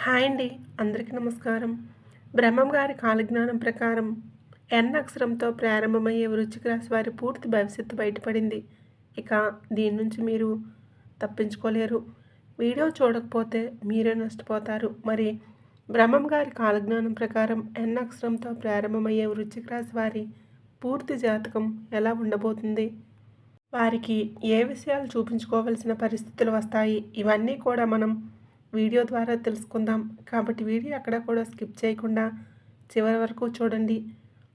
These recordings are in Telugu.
హాయ్ అండి. అందరికీ నమస్కారం. బ్రహ్మం గారి కాలజ్ఞానం ప్రకారం ఎన్ అక్షరంతో ప్రారంభమయ్యే వృశ్చిక రాశి వారి పూర్తి భవిష్యత్తు బయటపడింది. ఇక దీని నుంచి మీరు తప్పించుకోలేరు. వీడియో చూడకపోతే మీరే నష్టపోతారు. మరి బ్రహ్మం గారి కాలజ్ఞానం ప్రకారం ఎన్ అక్షరంతో ప్రారంభమయ్యే వృశ్చిక రాశి వారి పూర్తి జాతకం ఎలా ఉండబోతుంది? వారికి ఏ విషయాలు చూపించుకోవాల్సిన పరిస్థితులు వస్తాయి? ఇవన్నీ కూడా మనం వీడియో ద్వారా తెలుసుకుందాం. కాబట్టి వీడియో ఎక్కడ కూడా స్కిప్ చేయకుండా చివరి వరకు చూడండి.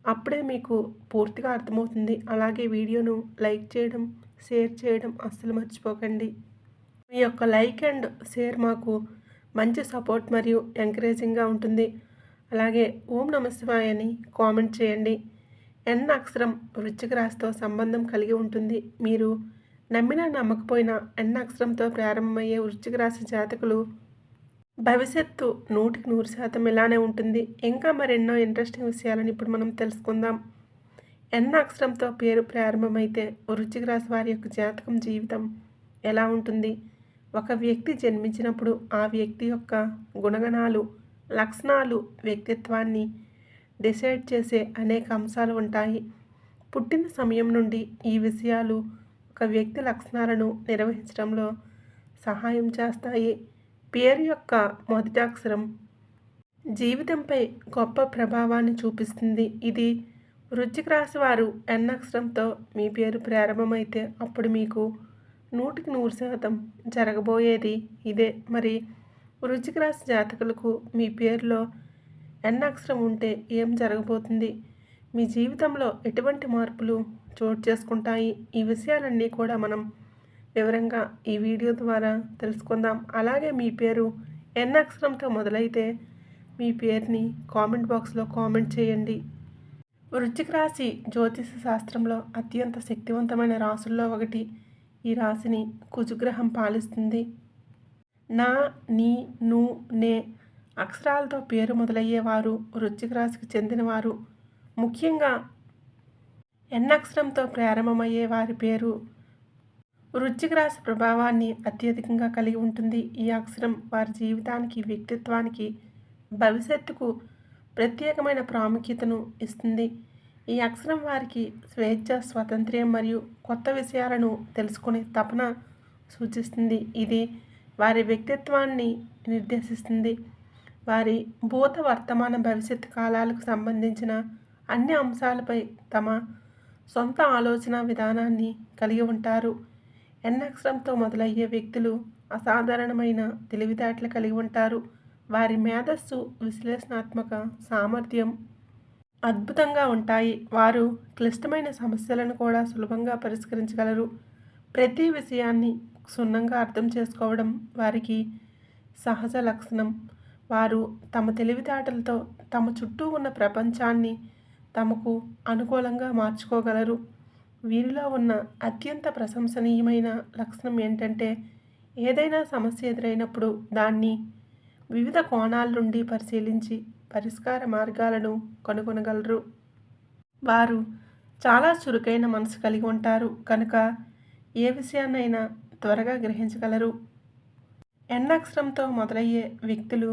అప్పుడే మీకు పూర్తిగా అర్థమవుతుంది. అలాగే వీడియోను లైక్ చేయడం, షేర్ చేయడం అస్సలు మర్చిపోకండి. మీ యొక్క లైక్ అండ్ షేర్ మాకు మంచి సపోర్ట్ మరియు ఎంకరేజింగ్గా ఉంటుంది. అలాగే ఓం నమ శివాయ అని కామెంట్ చేయండి. ఎన్ అక్షరం వృశ్చిక రాశితో సంబంధం కలిగి ఉంటుంది. మీరు నమ్మినా నమ్మకపోయినా ఎన్ అక్షరంతో ప్రారంభమయ్యే వృశ్చిక రాశి జాతకులు భవిష్యత్తు 100% ఇలానే ఉంటుంది. ఇంకా మరెన్నో ఇంట్రెస్టింగ్ విషయాలను ఇప్పుడు మనం తెలుసుకుందాం. ఎన్ అక్షరంతో పేరు ప్రారంభమైతే వృశ్చిక రాశి వారి యొక్క జాతకం జీవితం ఎలా ఉంటుంది? ఒక వ్యక్తి జన్మించినప్పుడు ఆ వ్యక్తి యొక్క గుణగణాలు, లక్షణాలు, వ్యక్తిత్వాన్ని డిసైడ్ చేసే అనేక అంశాలు ఉంటాయి. పుట్టిన సమయం నుండి ఈ విషయాలు ఒక వ్యక్తి లక్షణాలను నిర్వహించడంలో సహాయం చేస్తాయి. పేరు యొక్క మొదటి అక్షరం జీవితంపై గొప్ప ప్రభావాన్ని చూపిస్తుంది. ఇది వృశ్చిక రాశి వారు ఎన్ అక్షరంతో మీ పేరు ప్రారంభమైతే అప్పుడు మీకు 100% జరగబోయేది ఇదే. మరి వృశ్చిక రాశి జాతకులకు మీ పేరులో ఎన్ అక్షరం ఉంటే ఏం జరగబోతుంది? మీ జీవితంలో ఎటువంటి మార్పులు చోటు చేసుకుంటాయి? ఈ విషయాలన్నీ కూడా మనం వివరంగా ఈ వీడియో ద్వారా తెలుసుకుందాం. అలాగే మీ పేరు ఎన్ అక్షరంతో మొదలైతే మీ పేరుని కామెంట్ బాక్స్లో కామెంట్ చేయండి. వృశ్చిక రాశి జ్యోతిష శాస్త్రంలో అత్యంత శక్తివంతమైన రాశుల్లో ఒకటి. ఈ రాశిని కుజగ్రహం పాలిస్తుంది. నా, నీ, ను, నే అక్షరాలతో పేరు మొదలయ్యేవారు వృశ్చిక రాశికి చెందినవారు. ముఖ్యంగా ఎన్ అక్షరంతో ప్రారంభమయ్యే వారి పేరు వృశ్చిక రాశి ప్రభావాన్ని అత్యధికంగా కలిగి ఉంటుంది. ఈ అక్షరం వారి జీవితానికి, వ్యక్తిత్వానికి, భవిష్యత్తుకు ప్రత్యేకమైన ప్రాముఖ్యతను ఇస్తుంది. ఈ అక్షరం వారికి స్వేచ్ఛ, స్వాతంత్ర్యం మరియు కొత్త విషయాలను తెలుసుకునే తపన సూచిస్తుంది. ఇది వారి వ్యక్తిత్వాన్ని నిర్దేశిస్తుంది. వారి భూత, వర్తమాన, భవిష్యత్తు కాలాలకు సంబంధించిన అన్ని అంశాలపై తమ సొంత ఆలోచన విధానాన్ని కలిగి ఉంటారు. ఎన్ అక్షరంతో మొదలయ్యే వ్యక్తులు అసాధారణమైన తెలివితేటలు కలిగి ఉంటారు. వారి మేధస్సు, విశ్లేషణాత్మక సామర్థ్యం అద్భుతంగా ఉంటాయి. వారు క్లిష్టమైన సమస్యలను కూడా సులభంగా పరిష్కరించగలరు. ప్రతి విషయాన్ని క్షుణ్ణంగా అర్థం చేసుకోవడం వారికి సహజ లక్షణం. వారు తమ తెలివితేటలతో తమ చుట్టూ ఉన్న ప్రపంచాన్ని తమకు అనుకూలంగా మార్చుకోగలరు. వీరిలో ఉన్న అత్యంత ప్రశంసనీయమైన లక్షణం ఏంటంటే ఏదైనా సమస్య ఎదురైనప్పుడు దాన్ని వివిధ కోణాల నుండి పరిశీలించి పరిష్కార మార్గాలను కనుగొనగలరు. వారు చాలా చురుకైన మనసు కలిగి ఉంటారు కనుక ఏ విషయాన్నైనా త్వరగా గ్రహించగలరు. ఎన్ అక్షరంతో మొదలయ్యే వ్యక్తులు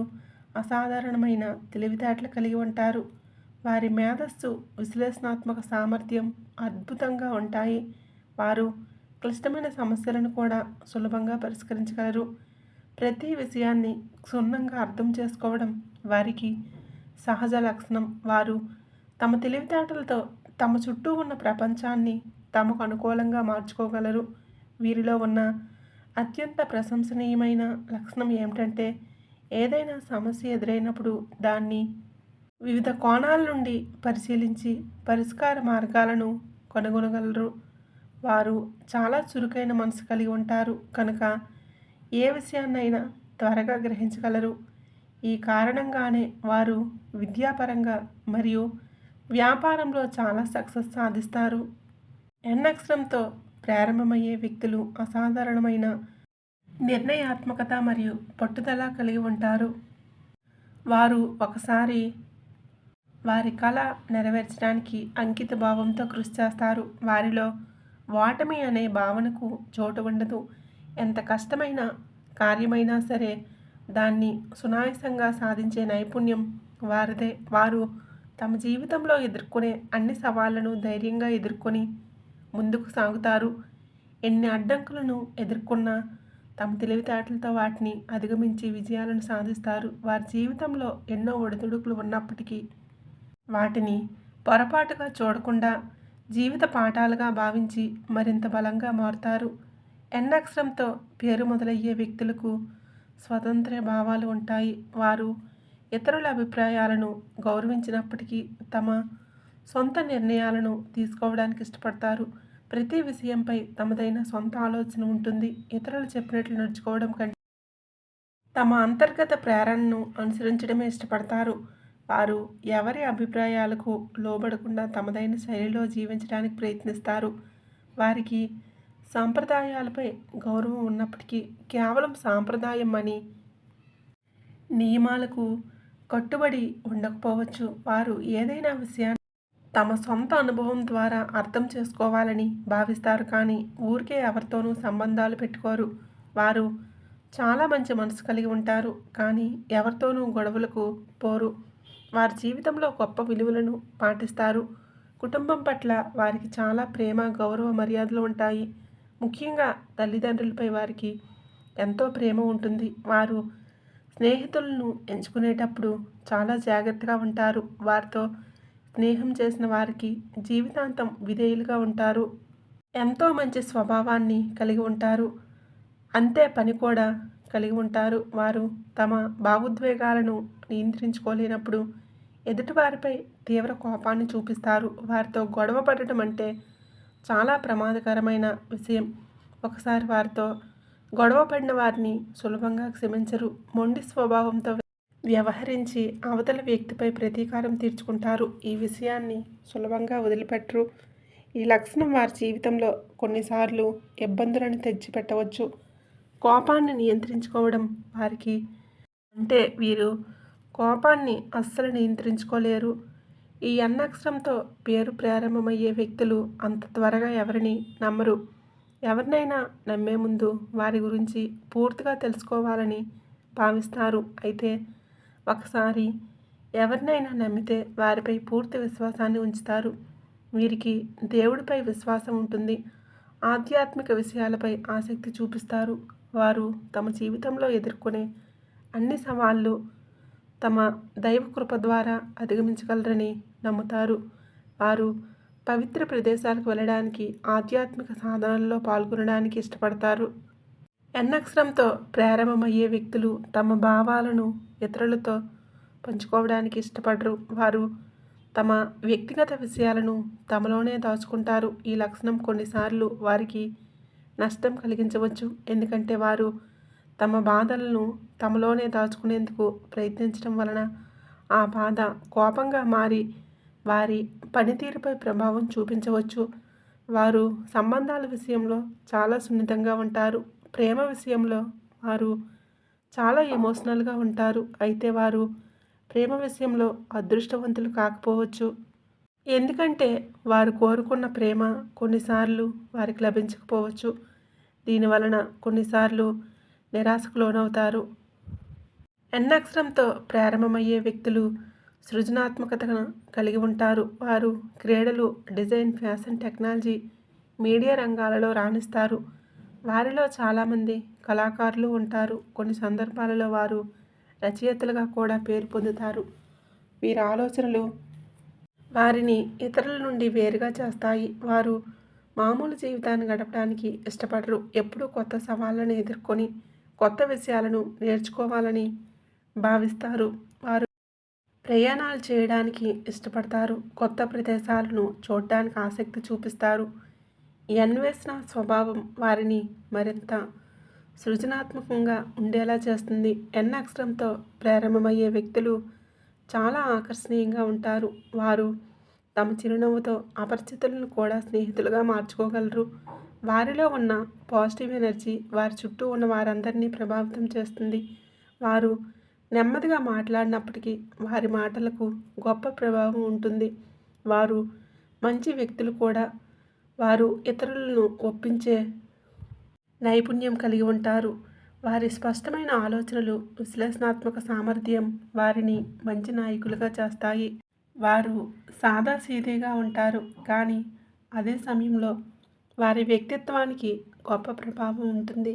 అసాధారణమైన తెలివితేటలు కలిగి ఉంటారు. వారి మేధస్సు, విశ్లేషణాత్మక సామర్థ్యం అద్భుతంగా ఉంటాయి. వారు క్లిష్టమైన సమస్యలను కూడా సులభంగా పరిష్కరించగలరు. ప్రతి విషయాన్ని క్షుణ్ణంగా అర్థం చేసుకోవడం వారికి సహజ లక్షణం. వారు తమ తెలివితేటలతో తమ చుట్టూ ఉన్న ప్రపంచాన్ని తమకు అనుకూలంగా మార్చుకోగలరు. వీరిలో ఉన్న అత్యంత ప్రశంసనీయమైన లక్షణం ఏమిటంటే ఏదైనా సమస్య ఎదురైనప్పుడు దాన్ని వివిధ కోణాల నుండి పరిశీలించి పరిష్కార మార్గాలను కనుగొనగలరు. వారు చాలా చురుకైన మనసు కలిగి ఉంటారు కనుక ఏ విషయాన్నైనా త్వరగా గ్రహించగలరు. ఈ కారణంగానే వారు విద్యాపరంగా మరియు వ్యాపారంలో చాలా సక్సెస్ సాధిస్తారు. ఎన్ అక్షరంతో ప్రారంభమయ్యే వ్యక్తులు అసాధారణమైన నిర్ణయాత్మకత మరియు పట్టుదల కలిగి ఉంటారు. వారు ఒకసారి వారి కళ నెరవేర్చడానికి అంకిత భావంతో కృషి చేస్తారు. వారిలో ఓటమి అనే భావనకు చోటు ఉండదు. ఎంత కష్టమైన కార్యమైనా సరే దాన్ని సునాయాసంగా సాధించే నైపుణ్యం వారిదే. వారు తమ జీవితంలో ఎదుర్కొనే అన్ని సవాళ్లను ధైర్యంగా ఎదుర్కొని ముందుకు సాగుతారు. ఎన్ని అడ్డంకులను ఎదుర్కొన్నా తమ తెలివితేటలతో వాటిని అధిగమించి విజయాలను సాధిస్తారు. వారి జీవితంలో ఎన్నో ఒడిదుడుకులు ఉన్నప్పటికీ వాటిని పొరపాటుగా చూడకుండా జీవిత పాఠాలుగా భావించి మరింత బలంగా మారుతారు. ఎన్ అక్షరంతో పేరు మొదలయ్యే వ్యక్తులకు స్వతంత్ర భావాలు ఉంటాయి. వారు ఇతరుల అభిప్రాయాలను గౌరవించినప్పటికీ తమ సొంత నిర్ణయాలను తీసుకోవడానికి ఇష్టపడతారు. ప్రతి విషయంపై తమదైన సొంత ఆలోచన ఉంటుంది. ఇతరులు చెప్పినట్లు నడుచుకోవడం కంటే తమ అంతర్గత ప్రేరణను అనుసరించడమే ఇష్టపడతారు. వారు ఎవరి అభిప్రాయాలకు లోబడకుండా తమదైన శైలిలో జీవించడానికి ప్రయత్నిస్తారు. వారికి సాంప్రదాయాలపై గౌరవం ఉన్నప్పటికీ కేవలం సాంప్రదాయం అని నియమాలకు కట్టుబడి ఉండకపోవచ్చు. వారు ఏదైనా విషయాన్ని తమ సొంత అనుభవం ద్వారా అర్థం చేసుకోవాలని భావిస్తారు, కానీ ఊరికే ఎవరితోనూ సంబంధాలు పెట్టుకోరు. వారు చాలా మంచి మనసు కలిగి ఉంటారు, కానీ ఎవరితోనూ గొడవలకు పోరు. వారి జీవితంలో గొప్ప విలువలను పాటిస్తారు. కుటుంబం పట్ల వారికి చాలా ప్రేమ, గౌరవ, మర్యాదలు ఉంటాయి. ముఖ్యంగా తల్లిదండ్రులపై వారికి ఎంతో ప్రేమ ఉంటుంది. వారు స్నేహితులను ఎంచుకునేటప్పుడు చాలా జాగ్రత్తగా ఉంటారు. వారితో స్నేహం చేసిన వారికి జీవితాంతం విధేయులుగా ఉంటారు. ఎంతో మంచి స్వభావాన్ని కలిగి ఉంటారు. అంతే పని కూడా కలిగి ఉంటారు. వారు తమ భావోద్వేగాలను నియంత్రించుకోలేనప్పుడు ఎదుటివారిపై తీవ్ర కోపాన్ని చూపిస్తారు. వారితో గొడవ పడటం అంటే చాలా ప్రమాదకరమైన విషయం. ఒకసారి వారితో గొడవ పడిన వారిని సులభంగా క్షమించరు. మొండి స్వభావంతో వ్యవహరించి అవతల వ్యక్తిపై ప్రతీకారం తీర్చుకుంటారు. ఈ విషయాన్ని సులభంగా వదిలిపెట్టరు. ఈ లక్షణం వారి జీవితంలో కొన్నిసార్లు ఇబ్బందులను తెచ్చిపెట్టవచ్చు. కోపాన్ని నియంత్రించుకోవడం వారికి అంటే వీరు కోపాన్ని అస్సలు నియంత్రించుకోలేరు. ఈ అన్నక్షరంతో పేరు ప్రారంభమయ్యే వ్యక్తులు అంత త్వరగా ఎవరిని నమ్మరు. ఎవరినైనా నమ్మే ముందు వారి గురించి పూర్తిగా తెలుసుకోవాలని భావిస్తారు. అయితే ఒకసారి ఎవరినైనా నమ్మితే వారిపై పూర్తి విశ్వాసాన్ని ఉంచుతారు. వీరికి దేవుడిపై విశ్వాసం ఉంటుంది. ఆధ్యాత్మిక విషయాలపై ఆసక్తి చూపిస్తారు. వారు తమ జీవితంలో ఎదుర్కొనే అన్ని సవాళ్ళు తమ దైవ కృప ద్వారా అధిగమించగలరని నమ్ముతారు. వారు పవిత్ర ప్రదేశాలకు వెళ్ళడానికి, ఆధ్యాత్మిక సాధనల్లో పాల్గొనడానికి ఇష్టపడతారు. ఎన్ అక్షరంతో ప్రారంభమయ్యే వ్యక్తులు తమ భావాలను ఇతరులతో పంచుకోవడానికి ఇష్టపడరు. వారు తమ వ్యక్తిగత విషయాలను తమలోనే దాచుకుంటారు. ఈ లక్షణం కొన్నిసార్లు వారికి నష్టం కలిగించవచ్చు, ఎందుకంటే వారు తమ బాధలను తమలోనే దాచుకునేందుకు ప్రయత్నించడం వలన ఆ బాధ కోపంగా మారి వారి పనితీరుపై ప్రభావం చూపించవచ్చు. వారు సంబంధాల విషయంలో చాలా సున్నితంగా ఉంటారు. ప్రేమ విషయంలో వారు చాలా ఎమోషనల్గా ఉంటారు. అయితే వారు ప్రేమ విషయంలో అదృష్టవంతులు కాకపోవచ్చు, ఎందుకంటే వారు కోరుకున్న ప్రేమ కొన్నిసార్లు వారికి లభించకపోవచ్చు. దీనివలన కొన్నిసార్లు నిరాశకు లోనవుతారు. ఎన్ అక్షరంతో ప్రారంభమయ్యే వ్యక్తులు సృజనాత్మకతను కలిగి ఉంటారు. వారు క్రీడలు, డిజైన్, ఫ్యాషన్, టెక్నాలజీ, మీడియా రంగాలలో రాణిస్తారు. వారిలో చాలామంది కళాకారులు ఉంటారు. కొన్ని సందర్భాలలో వారు రచయితలుగా కూడా పేరు పొందుతారు. వీరి ఆలోచనలు వారిని ఇతరుల నుండి వేరుగా చేస్తాయి. వారు మామూలు జీవితాన్ని గడపడానికి ఇష్టపడరు. ఎప్పుడూ కొత్త సవాళ్ళను ఎదుర్కొని కొత్త విషయాలను నేర్చుకోవాలని భావిస్తారు. వారు ప్రయాణాలు చేయడానికి ఇష్టపడతారు. కొత్త ప్రదేశాలను చూడడానికి ఆసక్తి చూపిస్తారు. ఈ అన్వేషణ స్వభావం వారిని మరింత సృజనాత్మకంగా ఉండేలా చేస్తుంది. ఎన్ అక్షరంతో ప్రారంభమయ్యే వ్యక్తులు చాలా ఆకర్షణీయంగా ఉంటారు. వారు తమ చిరునవ్వుతో అపరిచితులను కూడా స్నేహితులుగా మార్చుకోగలరు. వారిలో ఉన్న పాజిటివ్ ఎనర్జీ వారి చుట్టూ ఉన్న వారందరినీ ప్రభావితం చేస్తుంది. వారు నెమ్మదిగా మాట్లాడినప్పటికీ వారి మాటలకు గొప్ప ప్రభావం ఉంటుంది. వారు మంచి వ్యక్తులు కూడా. వారు ఇతరులను ఒప్పించే నైపుణ్యం కలిగి ఉంటారు. వారి స్పష్టమైన ఆలోచనలు, విశ్లేషణాత్మక సామర్థ్యం వారిని మంచి నాయకులుగా చేస్తాయి. వారు సాదాసీదీగా ఉంటారు, కానీ అదే సమయంలో వారి వ్యక్తిత్వానికి గొప్ప ప్రభావం ఉంటుంది.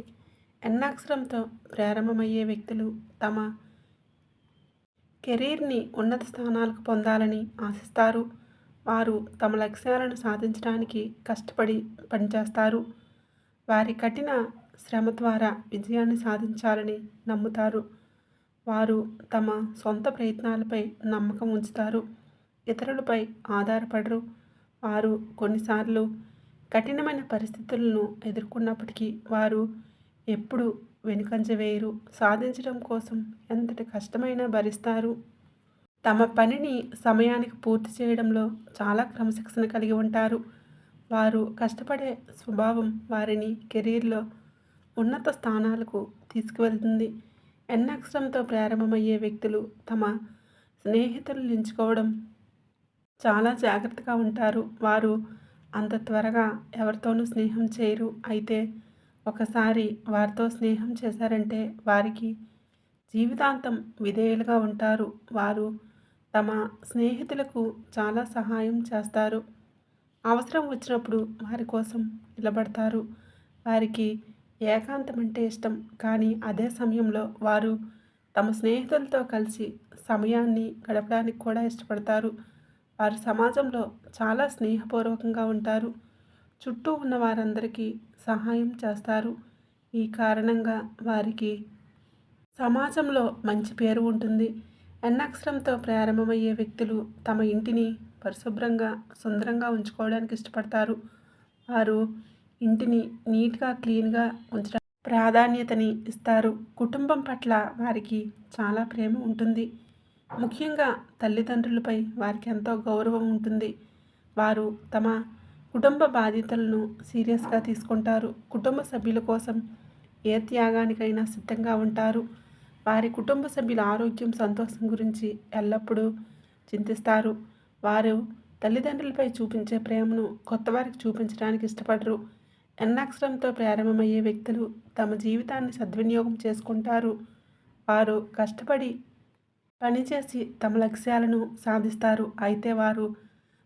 ఎన్ అక్షరంతో ప్రారంభమయ్యే వ్యక్తులు తమ కెరీర్ని ఉన్నత స్థానాలకు పొందాలని ఆశిస్తారు. వారు తమ లక్ష్యాలను సాధించడానికి కష్టపడి పనిచేస్తారు. వారి కఠిన శ్రమ ద్వారా విజయాన్ని సాధించాలని నమ్ముతారు. వారు తమ సొంత ప్రయత్నాలపై నమ్మకం ఉంచుతారు, ఇతరులపై ఆధారపడరు. వారు కొన్నిసార్లు కఠినమైన పరిస్థితులను ఎదుర్కొన్నప్పటికీ వారు ఎప్పుడూ వెనుకంజ వేయరు. సాధించడం కోసం ఎంతటి కష్టమైనా భరిస్తారు. తమ పనిని సమయానికి పూర్తి చేయడంలో చాలా క్రమశిక్షణ కలిగి ఉంటారు. వారు కష్టపడే స్వభావం వారిని కెరీర్లో ఉన్నత స్థానాలకు తీసుకువెళ్తుంది. ఎన్ అక్షరంతో ప్రారంభమయ్యే వ్యక్తులు తమ స్నేహితులను ఎంచుకోవడం చాలా జాగ్రత్తగా ఉంటారు. వారు అంత త్వరగా ఎవరితోనూ స్నేహం చేయరు. అయితే ఒకసారి వారితో స్నేహం చేశారంటే వారికి జీవితాంతం విధేయులుగా ఉంటారు. వారు తమ స్నేహితులకు చాలా సహాయం చేస్తారు. అవసరం వచ్చినప్పుడు వారి కోసం నిలబడతారు. వారికి ఏకాంతం అంటే ఇష్టం, కానీ అదే సమయంలో వారు తమ స్నేహితులతో కలిసి సమయాన్ని గడపడానికి కూడా ఇష్టపడతారు. వారు సమాజంలో చాలా స్నేహపూర్వకంగా ఉంటారు. చుట్టూ ఉన్న వారందరికీ సహాయం చేస్తారు. ఈ కారణంగా వారికి సమాజంలో మంచి పేరు ఉంటుంది. ఎన్ అక్షరంతో ప్రారంభమయ్యే వ్యక్తులు తమ ఇంటిని పరిశుభ్రంగా, సుందరంగా ఉంచుకోవడానికి ఇష్టపడతారు. వారు ఇంటిని నీట్గా, క్లీన్గా ఉంచడానికి ప్రాధాన్యతని ఇస్తారు. కుటుంబం పట్ల వారికి చాలా ప్రేమ ఉంటుంది. ముఖ్యంగా తల్లిదండ్రులపై వారికి ఎంతో గౌరవం ఉంటుంది. వారు తమ కుటుంబ బాధ్యతలను సీరియస్గా తీసుకుంటారు. కుటుంబ సభ్యుల కోసం ఏ త్యాగానికైనా సిద్ధంగా ఉంటారు. వారి కుటుంబ సభ్యుల ఆరోగ్యం, సంతోషం గురించి ఎల్లప్పుడూ చింతిస్తారు. వారు తల్లిదండ్రులపై చూపించే ప్రేమను కొత్త వారికి చూపించడానికి ఇష్టపడరు. ఎన్ అక్షరంతో ప్రారంభమయ్యే వ్యక్తులు తమ జీవితాన్ని సద్వినియోగం చేసుకుంటారు. వారు కష్టపడి పనిచేసి తమ లక్ష్యాలను సాధిస్తారు. అయితే వారు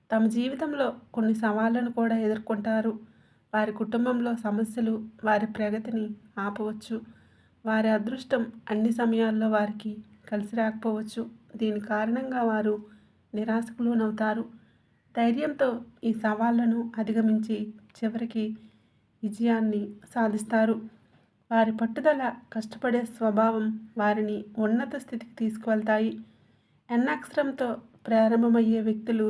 తమ జీవితంలో కొన్ని సవాళ్లను కూడా ఎదుర్కొంటారు. వారి కుటుంబంలో సమస్యలు వారి ప్రగతిని ఆపవచ్చు. వారి అదృష్టం అన్ని సమయాల్లో వారికి కలిసి రాకపోవచ్చు. దీని కారణంగా వారు నిరాశకు లోనవుతారు. ధైర్యంతో ఈ సవాళ్లను అధిగమించి చివరికి విజయాన్ని సాధిస్తారు. వారి పట్టుదల, కష్టపడే స్వభావం వారిని ఉన్నత స్థితికి తీసుకువెళ్తాయి. ఎన్ అక్షరంతో ప్రారంభమయ్యే వ్యక్తులు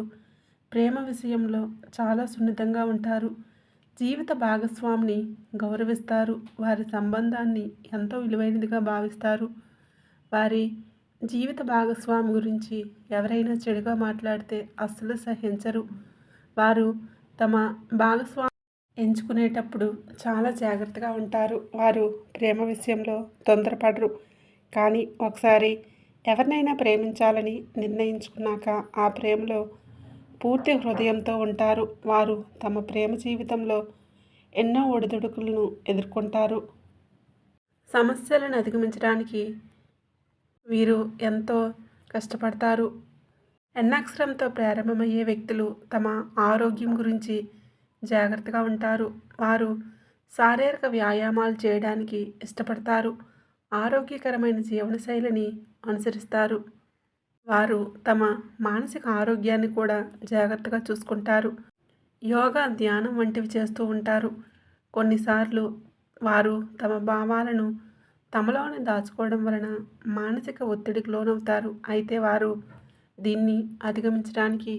ప్రేమ విషయంలో చాలా సున్నితంగా ఉంటారు. జీవిత భాగస్వామిని గౌరవిస్తారు. వారి సంబంధాన్ని ఎంతో విలువైనదిగా భావిస్తారు. వారి జీవిత భాగస్వామి గురించి ఎవరైనా చెడుగా మాట్లాడితే అస్సలు సహించరు. వారు తమ భాగస్వామి ఎంచుకునేటప్పుడు చాలా జాగ్రత్తగా ఉంటారు. వారు ప్రేమ విషయంలో తొందరపడరు. కానీ ఒకసారి ఎవరినైనా ప్రేమించాలని నిర్ణయించుకున్నాక ఆ ప్రేమలో పూర్తి హృదయంతో ఉంటారు. వారు తమ ప్రేమ జీవితంలో ఎన్నో ఒడిదుడుకులను ఎదుర్కొంటారు. సమస్యలను అధిగమించడానికి వీరు ఎంతో కష్టపడతారు. ఎన్ అక్షరంతో ప్రారంభమయ్యే వ్యక్తులు తమ ఆరోగ్యం గురించి జాగ్రత్తగా ఉంటారు. వారు శారీరక వ్యాయామాలు చేయడానికి ఇష్టపడతారు. ఆరోగ్యకరమైన జీవనశైలిని అనుసరిస్తారు. వారు తమ మానసిక ఆరోగ్యాన్ని కూడా జాగ్రత్తగా చూసుకుంటారు. యోగా, ధ్యానం వంటివి చేస్తూ ఉంటారు. కొన్నిసార్లు వారు తమ భావాలను తమలోనే దాచుకోవడం వలన మానసిక ఒత్తిడికి లోనవుతారు. అయితే వారు దీన్ని అధిగమించడానికి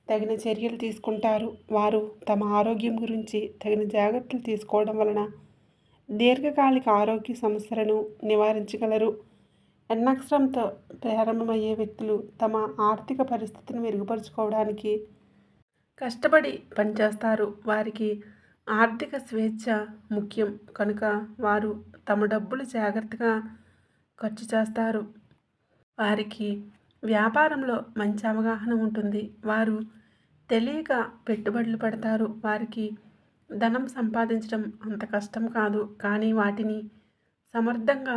తగిన చర్యలు తీసుకుంటారు. వారు తమ ఆరోగ్యం గురించి తగిన జాగ్రత్తలు తీసుకోవడం వలన దీర్ఘకాలిక ఆరోగ్య సమస్యలను నివారించగలరు. ఎన్ అక్షరంతో ప్రారంభమయ్యే వ్యక్తులు తమ ఆర్థిక పరిస్థితిని మెరుగుపరుచుకోవడానికి కష్టపడి పనిచేస్తారు. వారికి ఆర్థిక స్వేచ్ఛ ముఖ్యం కనుక వారు తమ డబ్బులు జాగ్రత్తగా ఖర్చు చేస్తారు. వారికి వ్యాపారంలో మంచి అవగాహన ఉంటుంది. వారు తెలియక పెట్టుబడులు పెడతారు. వారికి ధనం సంపాదించడం అంత కష్టం కాదు, కానీ వాటిని సమర్థంగా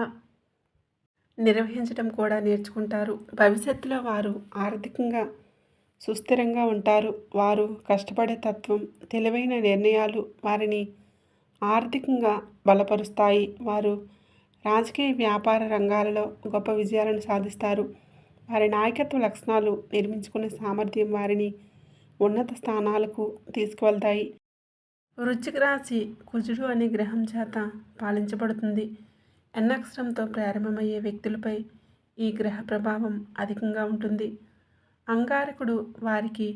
నిర్వహించడం కూడా నేర్చుకుంటారు. భవిష్యత్తులో వారు ఆర్థికంగా సుస్థిరంగా ఉంటారు. వారు కష్టపడే తత్వం, తెలివైన నిర్ణయాలు వారిని ఆర్థికంగా బలపరుస్తాయి. వారు రాజకీయ, వ్యాపార రంగాలలో గొప్ప విజయాలను సాధిస్తారు. వారి నాయకత్వ లక్షణాలు నిర్మించుకునే సామర్థ్యం వారిని ఉన్నత స్థానాలకు తీసుకువెళ్తాయి. వృశ్చిక రాశి కుజుడు అనే గ్రహం చేత పాలించబడుతుంది. ఎన్ అక్షరంతో ప్రారంభమయ్యే వ్యక్తులపై ఈ గ్రహ ప్రభావం అధికంగా ఉంటుంది. అంగారకుడు వారికి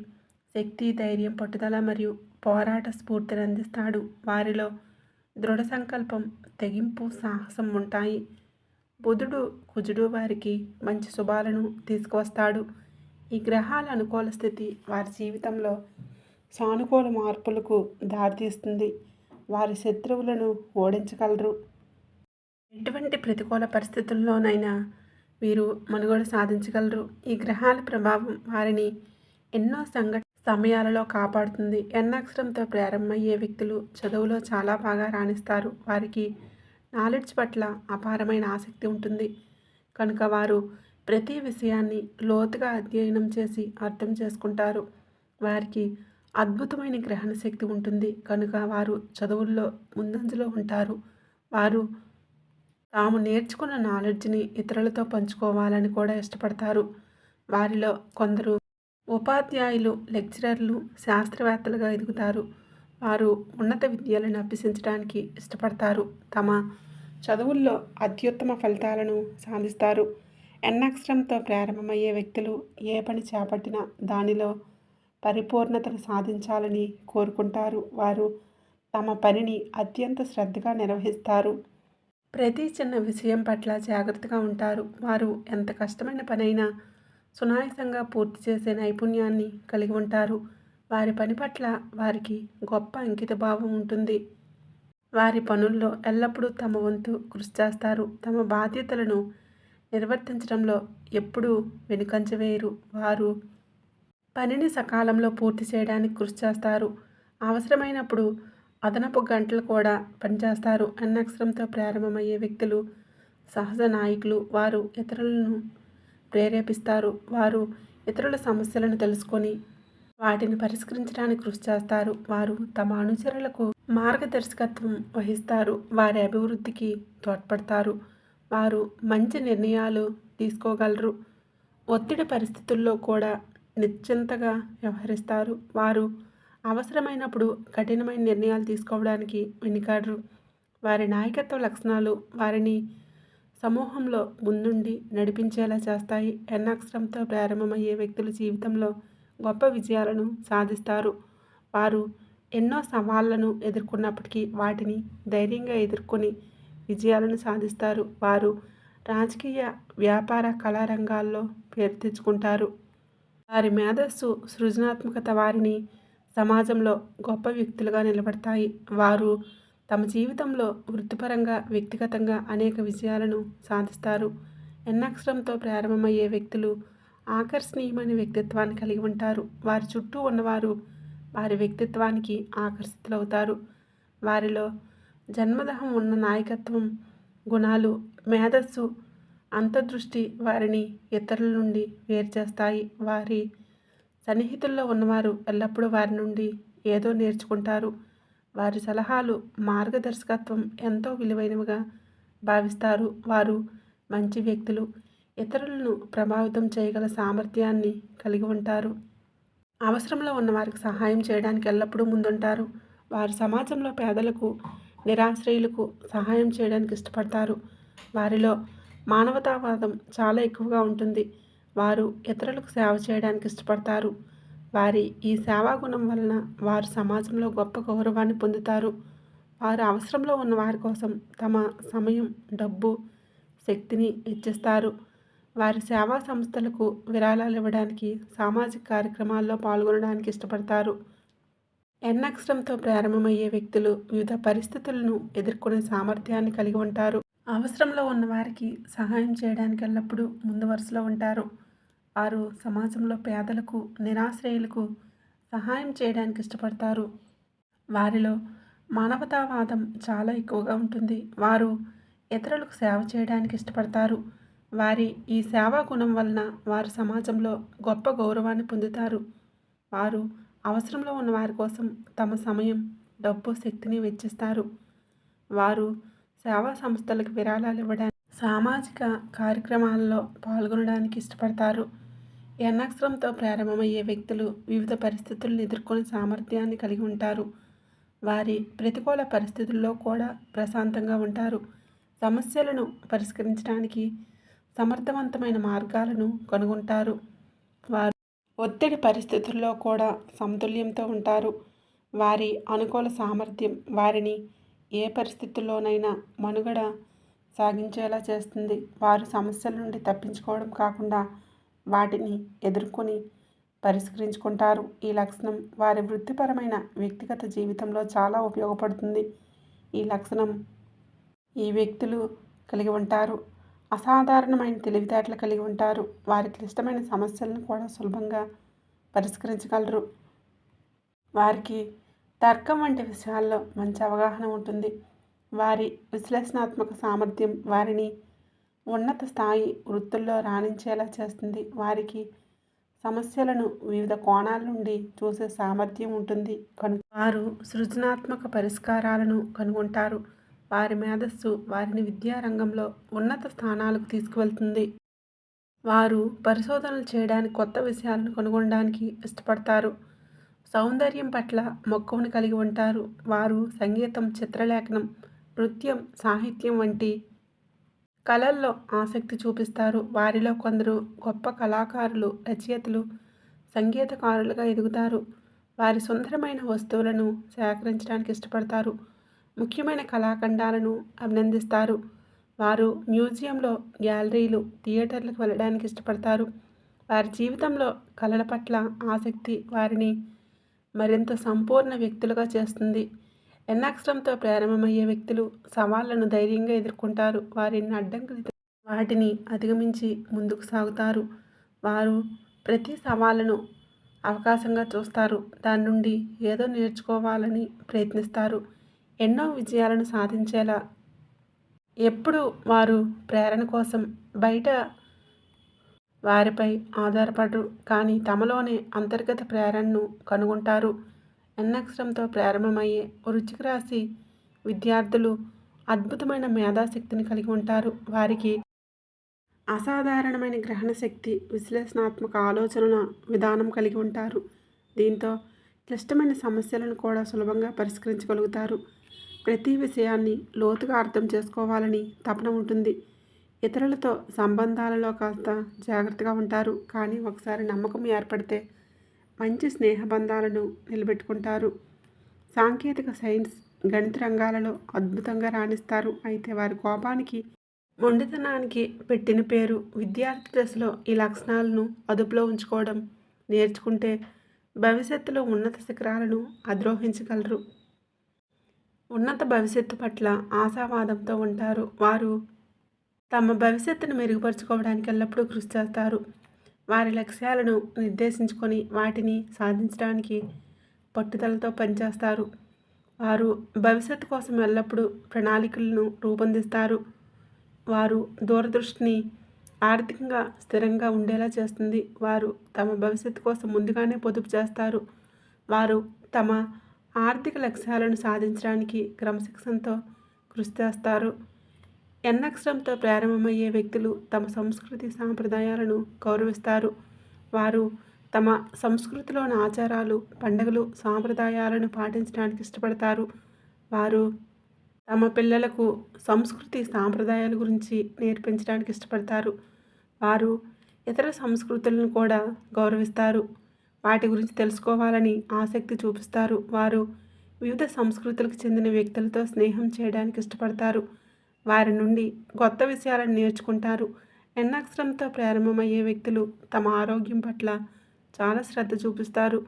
శక్తి, ధైర్యం, పట్టుదల మరియు పోరాట స్ఫూర్తిని అందిస్తాడు. వారిలో దృఢ సంకల్పం, తెగింపు, సాహసం ఉంటాయి. బుధుడు కుజుడు వారికి మంచి శుభాలను తీసుకువస్తాడు. ఈ గ్రహాల అనుకూల స్థితి వారి జీవితంలో సానుకూల మార్పులకు దారితీస్తుంది. వారి శత్రువులను ఓడించగలరు. ఎటువంటి ప్రతికూల పరిస్థితుల్లోనైనా వీరు మనుగడ సాధించగలరు. ఈ గ్రహాల ప్రభావం వారిని ఎన్నో సమయాలలో కాపాడుతుంది. ఎన్ అక్షరంతో ప్రారంభమయ్యే వ్యక్తులు చదువులో చాలా బాగా రాణిస్తారు. వారికి నాలెడ్జ్ పట్ల అపారమైన ఆసక్తి ఉంటుంది కనుక వారు ప్రతి విషయాన్ని లోతుగా అధ్యయనం చేసి అర్థం చేసుకుంటారు. వారికి అద్భుతమైన గ్రహణ శక్తి ఉంటుంది కనుక వారు చదువుల్లో ముందంజలో ఉంటారు. వారు తాము నేర్చుకున్న నాలెడ్జ్ని ఇతరులతో పంచుకోవాలని కూడా ఇష్టపడతారు. వారిలో కొందరు ఉపాధ్యాయులు, లెక్చరర్లు, శాస్త్రవేత్తలుగా ఎదుగుతారు. వారు ఉన్నత విద్యలను అభ్యసించడానికి ఇష్టపడతారు. తమ చదువుల్లో అత్యుత్తమ ఫలితాలను సాధిస్తారు. ఎన్ అక్షరంతో ప్రారంభమయ్యే వ్యక్తులు ఏ పని చేపట్టినా దానిలో పరిపూర్ణతను సాధించాలని కోరుకుంటారు. వారు తమ పనిని అత్యంత శ్రద్ధగా నిర్వహిస్తారు. ప్రతి చిన్న విషయం పట్ల జాగ్రత్తగా ఉంటారు. వారు ఎంత కష్టమైన పనైనా సునాయాసంగా పూర్తి చేసే నైపుణ్యాన్ని కలిగి ఉంటారు. వారి పని పట్ల వారికి గొప్ప అంకితభావం ఉంటుంది. వారి పనుల్లో ఎల్లప్పుడూ తమ వంతు కృషి చేస్తారు. తమ బాధ్యతలను నిర్వర్తించడంలో ఎప్పుడూ వెనుకంజ వేయరు. వారు పనిని సకాలంలో పూర్తి చేయడానికి కృషి చేస్తారు. అవసరమైనప్పుడు అదనపు గంటలు కూడా పనిచేస్తారు. ఎన్ అక్షరంతో ప్రారంభమయ్యే వ్యక్తులు సహజ నాయకులు. వారు ఇతరులను ప్రేరేపిస్తారు. వారు ఇతరుల సమస్యలను తెలుసుకొని వాటిని పరిష్కరించడానికి కృషి చేస్తారు. వారు తమ అనుచరులకు మార్గదర్శకత్వం వహిస్తారు. వారి అభివృద్ధికి తోడ్పడతారు. వారు మంచి నిర్ణయాలు తీసుకోగలరు. ఒత్తిడి పరిస్థితుల్లో కూడా నిశ్చింతగా వ్యవహరిస్తారు. వారు అవసరమైనప్పుడు కఠినమైన నిర్ణయాలు తీసుకోవడానికి వెనుకాడరు. వారి నాయకత్వ లక్షణాలు వారిని సమూహంలో ముందుండి నడిపించేలా చేస్తాయి. ఎన్ అక్షరంతో ప్రారంభమయ్యే వ్యక్తుల జీవితంలో గొప్ప విజయాలను సాధిస్తారు. వారు ఎన్నో సవాళ్లను ఎదుర్కొన్నప్పటికీ వాటిని ధైర్యంగా ఎదుర్కొని విజయాలను సాధిస్తారు. వారు రాజకీయ, వ్యాపార, కళా రంగాల్లో పేరు తెచ్చుకుంటారు. వారి మేధస్సు, సృజనాత్మకత వారిని సమాజంలో గొప్ప వ్యక్తులుగా నిలబడతాయి. వారు తమ జీవితంలో వృత్తిపరంగా, వ్యక్తిగతంగా అనేక విజయాలను సాధిస్తారు. ఎన్ అక్షరంతో ప్రారంభమయ్యే వ్యక్తులు ఆకర్షణీయమైన వ్యక్తిత్వాన్ని కలిగి ఉంటారు. వారి చుట్టూ ఉన్నవారు వారి వ్యక్తిత్వానికి ఆకర్షితులవుతారు. వారిలో జన్మదహం ఉన్న నాయకత్వం గుణాలు, మేధస్సు, అంతర్దృష్టి వారిని ఇతరుల నుండి వేరు చేస్తాయి. వారి సన్నిహితుల్లో ఉన్నవారు ఎల్లప్పుడూ వారి నుండి ఏదో నేర్చుకుంటారు. వారి సలహాలు, మార్గదర్శకత్వం ఎంతో విలువైనవిగా భావిస్తారు. వారు మంచి వ్యక్తులు. ఇతరులను ప్రభావితం చేయగల సామర్థ్యాన్ని కలిగి ఉంటారు. అవసరంలో ఉన్న వారికి సహాయం చేయడానికి ఎల్లప్పుడూ ముందుంటారు. వారు సమాజంలో పేదలకు, నిరాశ్రయులకు సహాయం చేయడానికి ఇష్టపడతారు. వారిలో మానవతావాదం చాలా ఎక్కువగా ఉంటుంది. వారు ఇతరులకు సేవ చేయడానికి ఇష్టపడతారు. వారి ఈ సేవాగుణం వలన వారు సమాజంలో గొప్ప గౌరవాన్ని పొందుతారు. వారు అవసరంలో ఉన్న వారి కోసం తమ సమయం, డబ్బు, శక్తిని వెచ్చిస్తారు. వారి సేవా సంస్థలకు విరాళాలు ఇవ్వడానికి, సామాజిక కార్యక్రమాల్లో పాల్గొనడానికి ఇష్టపడతారు. ఎన్ అక్షరంతో ప్రారంభమయ్యే వ్యక్తులు వివిధ పరిస్థితులను ఎదుర్కొనే సామర్థ్యాన్ని కలిగి ఉంటారు. అవసరంలో ఉన్న వారికి సహాయం చేయడానికి ఎల్లప్పుడూ ముందు వరుసలో ఉంటారు. వారు సమాజంలో పేదలకు, నిరాశ్రయులకు సహాయం చేయడానికి ఇష్టపడతారు. వారిలో మానవతావాదం చాలా ఎక్కువగా ఉంటుంది. వారు ఇతరులకు సేవ చేయడానికి ఇష్టపడతారు. వారి ఈ సేవా గుణం వలన వారు సమాజంలో గొప్ప గౌరవాన్ని పొందుతారు. వారు అవసరంలో ఉన్న వారి కోసం తమ సమయం, డబ్బు, శక్తిని వెచ్చిస్తారు. వారు సేవా సంస్థలకు విరాళాలు ఇవ్వడానికి, సామాజిక కార్యక్రమాల్లో పాల్గొనడానికి ఇష్టపడతారు. ఎన్ అక్షరంతో ప్రారంభమయ్యే వ్యక్తులు వివిధ పరిస్థితులను ఎదుర్కొనే సామర్థ్యాన్ని కలిగి ఉంటారు. వారి ప్రతికూల పరిస్థితుల్లో కూడా ప్రశాంతంగా ఉంటారు. సమస్యలను పరిష్కరించడానికి సమర్థవంతమైన మార్గాలను కనుగొంటారు. వారు ఒత్తిడి పరిస్థితుల్లో కూడా సమతుల్యంతో ఉంటారు. వారి అనుకూల సామర్థ్యం వారిని ఏ పరిస్థితుల్లోనైనా మనుగడ సాగించేలా చేస్తుంది. వారు సమస్యల నుండి తప్పించుకోవడం కాకుండా వాటిని ఎదుర్కొని పరిష్కరించుకుంటారు. ఈ లక్షణం వారి వృత్తిపరమైన, వ్యక్తిగత జీవితంలో చాలా ఉపయోగపడుతుంది. ఈ లక్షణం ఈ వ్యక్తులు కలిగి ఉంటారు. అసాధారణమైన తెలివితేటలు కలిగి ఉంటారు. వారి క్లిష్టమైన సమస్యలను కూడా సులభంగా పరిష్కరించగలరు. వారికి తర్కం వంటి విషయాల్లో మంచి అవగాహన ఉంటుంది. వారి విశ్లేషణాత్మక సామర్థ్యం వారిని ఉన్నత స్థాయి వృత్తుల్లో రాణించేలా చేస్తుంది. వారికి సమస్యలను వివిధ కోణాల నుండి చూసే సామర్థ్యం ఉంటుంది కనుక వారు సృజనాత్మక పరిష్కారాలను కనుగొంటారు. వారి మేధస్సు వారిని విద్యారంగంలో ఉన్నత స్థానాలకు తీసుకువెళ్తుంది. వారు పరిశోధనలు చేయడానికి, కొత్త విషయాలను కనుగొనడానికి ఇష్టపడతారు. సౌందర్యం పట్ల మక్కువను కలిగి ఉంటారు. వారు సంగీతం, చిత్రలేఖనం, నృత్యం, సాహిత్యం వంటి కళల్లో ఆసక్తి చూపిస్తారు. వారిలో కొందరు గొప్ప కళాకారులు, రచయితలు, సంగీతకారులుగా ఎదుగుతారు. వారి సుందరమైన వస్తువులను సేకరించడానికి ఇష్టపడతారు. ముఖ్యమైన కళాఖండాలను అభినందిస్తారు. వారు మ్యూజియంలో, గ్యాలరీలు, థియేటర్లకు వెళ్ళడానికి ఇష్టపడతారు. వారి జీవితంలో కళల పట్ల ఆసక్తి వారిని మరింత సంపూర్ణ వ్యక్తులుగా చేస్తుంది. ఎన్ అక్షరంతో ప్రారంభమయ్యే వ్యక్తులు సవాళ్లను ధైర్యంగా ఎదుర్కొంటారు. వారిని అడ్డంకులు వాటిని అధిగమించి ముందుకు సాగుతారు. వారు ప్రతి సవాళ్లను అవకాశంగా చూస్తారు. దాని నుండి ఏదో నేర్చుకోవాలని ప్రయత్నిస్తారు. ఎన్నో విజయాలను సాధించేలా ఎప్పుడు వారు ప్రేరణ కోసం బయట వారిపై ఆధారపడరు, కానీ తమలోనే అంతర్గత ప్రేరణను కనుగొంటారు. ఎన్ అక్షరంతో ప్రారంభమయ్యే వృశ్చిక రాశి విద్యార్థులు అద్భుతమైన మేధాశక్తిని కలిగి ఉంటారు. వారికి అసాధారణమైన గ్రహణ శక్తి, విశ్లేషణాత్మక ఆలోచనల విధానం కలిగి ఉంటారు. దీంతో క్లిష్టమైన సమస్యలను కూడా సులభంగా పరిష్కరించగలుగుతారు. ప్రతి విషయాన్ని లోతుగా అర్థం చేసుకోవాలని తపన ఉంటుంది. ఇతరులతో సంబంధాలలో కాస్త జాగ్రత్తగా ఉంటారు, కానీ ఒకసారి నమ్మకం ఏర్పడితే మంచి స్నేహబంధాలను నిలబెట్టుకుంటారు. సాంకేతిక, సైన్స్, గణిత రంగాలలో అద్భుతంగా రాణిస్తారు. అయితే వారి కోపానికి, మొండితనానికి పెట్టిన పేరు. విద్యార్థి దశలో ఈ లక్షణాలను అదుపులో ఉంచుకోవడం నేర్చుకుంటే భవిష్యత్తులో ఉన్నత శిఖరాలను అధిరోహించగలరు. ఉన్నత భవిష్యత్తు పట్ల ఆశావాదంతో ఉంటారు. వారు తమ భవిష్యత్తును మెరుగుపరుచుకోవడానికి ఎల్లప్పుడూ కృషి చేస్తారు. వారి లక్ష్యాలను నిర్దేశించుకొని వాటిని సాధించడానికి పట్టుదలతో పనిచేస్తారు. వారు భవిష్యత్తు కోసం ఎల్లప్పుడూ ప్రణాళికలను రూపొందిస్తారు. వారు దూరదృష్టిని ఆర్థికంగా స్థిరంగా ఉండేలా చేస్తుంది. వారు తమ భవిష్యత్తు కోసం ముందుగానే పొదుపు చేస్తారు. వారు తమ ఆర్థిక లక్ష్యాలను సాధించడానికి క్రమశిక్షణతో కృషి చేస్తారు. ఎన్ అక్షరంతో ప్రారంభమయ్యే వ్యక్తులు తమ సంస్కృతి, సాంప్రదాయాలను గౌరవిస్తారు. వారు తమ సంస్కృతిలోని ఆచారాలు, పండుగలు, సాంప్రదాయాలను పాటించడానికి ఇష్టపడతారు. వారు తమ పిల్లలకు సంస్కృతి, సాంప్రదాయాల గురించి నేర్పించడానికి ఇష్టపడతారు. వారు ఇతర సంస్కృతులను కూడా గౌరవిస్తారు. వాటి గురించి తెలుసుకోవాలని ఆసక్తి చూపిస్తారు. వారు వివిధ సంస్కృతులకు చెందిన వ్యక్తులతో స్నేహం చేయడానికి ఇష్టపడతారు. వారి నుండి కొత్త విషయాలను నేర్చుకుంటారు. ఎన్ అక్షరంతో ప్రారంభమయ్యే వ్యక్తులు తమ ఆరోగ్యం పట్ల చాలా శ్రద్ధ చూపిస్తారు.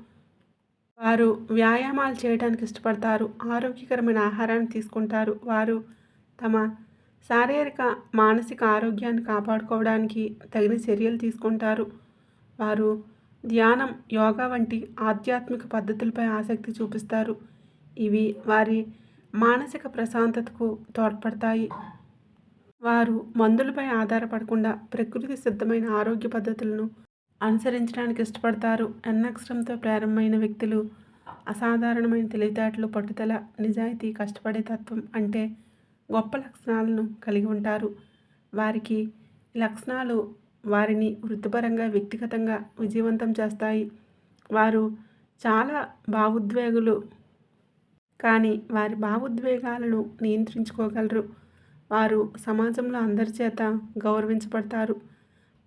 వారు వ్యాయామాలు చేయడానికి ఇష్టపడతారు. ఆరోగ్యకరమైన ఆహారాన్ని తీసుకుంటారు. వారు తమ శారీరక, మానసిక ఆరోగ్యాన్ని కాపాడుకోవడానికి తగిన చర్యలు తీసుకుంటారు. వారు ధ్యానం, యోగా వంటి ఆధ్యాత్మిక పద్ధతులపై ఆసక్తి చూపిస్తారు. ఇవి వారి మానసిక ప్రశాంతతకు తోడ్పడతాయి. వారు మందులపై ఆధారపడకుండా ప్రకృతి సిద్ధమైన ఆరోగ్య పద్ధతులను అనుసరించడానికి ఇష్టపడతారు. ఎన్ అక్షరంతో ప్రారంభమైన వ్యక్తులు అసాధారణమైన తెలివితేటలు, పట్టుదల, నిజాయితీ, కష్టపడే తత్వం అంటే గొప్ప లక్షణాలను కలిగి ఉంటారు. వారికి ఈ లక్షణాలు వారిని వృత్తిపరంగా, వ్యక్తిగతంగా విజయవంతం చేస్తాయి. వారు చాలా భావోద్వేగులు, కానీ వారి భావోద్వేగాలను నియంత్రించుకోగలరు. వారు సమాజంలో అందరి చేత గౌరవించబడతారు.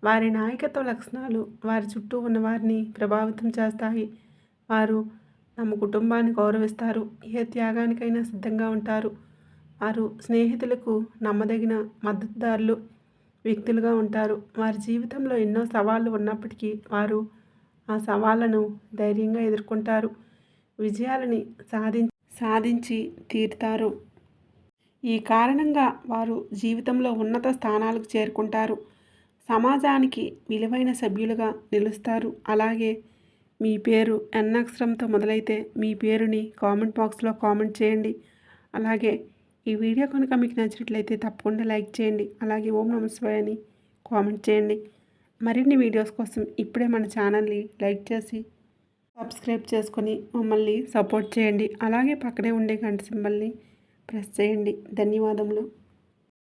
వారి నాయకత్వ లక్షణాలు వారి చుట్టూ ఉన్న వారిని ప్రభావితం చేస్తాయి. వారు తమ కుటుంబాన్ని గౌరవిస్తారు, ఏ త్యాగానికైనా సిద్ధంగా ఉంటారు. వారు స్నేహితులకు నమ్మదగిన మద్దతుదారులు, వ్యక్తులుగా ఉంటారు. వారి జీవితంలో ఎన్నో సవాళ్లు ఉన్నప్పటికీ వారు ఆ సవాళ్లను ధైర్యంగా ఎదుర్కొంటారు. విజయాలని సాధించి తీరుతారు. ఈ కారణంగా వారు జీవితంలో ఉన్నత స్థానాలకు చేరుకుంటారు. సమాజానికి విలువైన సభ్యులుగా నిలుస్తారు. అలాగే మీ పేరు ఎన్ అక్షరంతో మొదలైతే మీ పేరుని కామెంట్ బాక్స్లో కామెంట్ చేయండి. అలాగే ఈ వీడియో కనుక మీకు నచ్చినట్లయితే తప్పకుండా లైక్ చేయండి. అలాగే ఓం నమః శివాయ అని కామెంట్ చేయండి. మరిన్ని వీడియోస్ కోసం ఇప్పుడే మన ఛానల్ని లైక్ చేసి సబ్స్క్రైబ్ చేసుకొని మమ్మల్ని సపోర్ట్ చేయండి. అలాగే పక్కనే ఉండే గంట సింబల్ని ప్రెస్ చేయండి. ధన్యవాదములు.